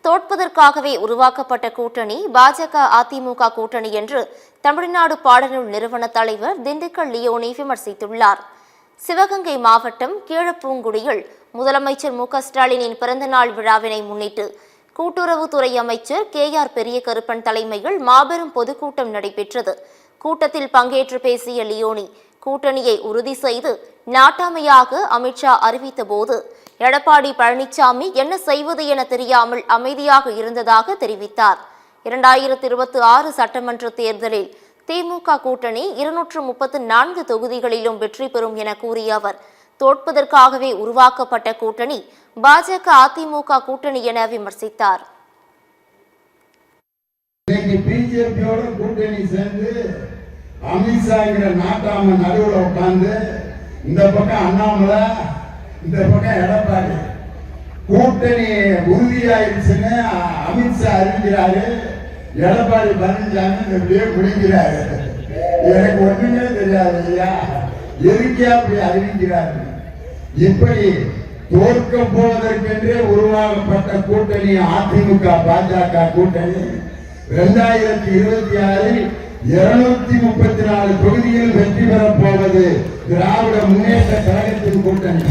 தோற்பதற்காகவே உருவாக்கப்பட்ட கூட்டணி பாஜக அதிமுக கூட்டணி என்று தமிழ்நாடு பாடநூல் நிறுவன தலைவர் திண்டுக்கல் லியோனி விமர்சித்துள்ளார். சிவகங்கை மாவட்டம் கீழப்பூங்குடியில் முதலமைச்சர் மு.க.ஸ்டாலினின் பிறந்தநாள் விழாவினை முன்னிட்டு கூட்டுறவுத்துறை அமைச்சர் KR பெரியகருப்பன் தலைமையில் மாபெரும் பொதுக்கூட்டம் நடைபெற்றது. கூட்டத்தில் பங்கேற்று பேசிய லியோனி, கூட்டணியை உறுதி செய்து நாட்டாமையாக அமித்ஷா அறிவித்த போது எடப்பாடி பழனிசாமி என்ன செய்வது என தெரியாமல் அமைதியாக இருந்ததாக தெரிவித்தார். 2026 சட்டமன்ற தேர்தலில் திமுக கூட்டணி 234 தொகுதிகளிலும் வெற்றி பெறும் என கூறிய அவர், தோற்பதற்காகவே உருவாக்கப்பட்ட கூட்டணி பாஜக அதிமுக கூட்டணி என விமர்சித்தார். பிஜேபியோட கூட்டணி சேர்ந்து அமித்ஷாங்கிற நாட்டாம நடுவில் உட்கார்ந்து இந்த பக்கம் அண்ணாமலை இந்த பக்கம் எடப்பாடி கூட்டணி உறுதியாயிருச்சுன்னு அமித்ஷா அறிவிக்கிறாரு. எடப்பாடி பழனிசாமி இப்படியே முடிக்கிறாரு. எனக்கு ஒண்ணுமே தெரியாது ஐயா, எதுக்கே அப்படி அறிவிக்கிறாரு. இப்படி தோற்க போவதற்கென்றே உருவாக்கப்பட்ட கூட்டணி அதிமுக பாஜக கூட்டணி 2026 234 தொகுதியில் வெற்றி பெறப் போவது திராவிட முன்னேற்ற கழகத்தின் கூட்டணி.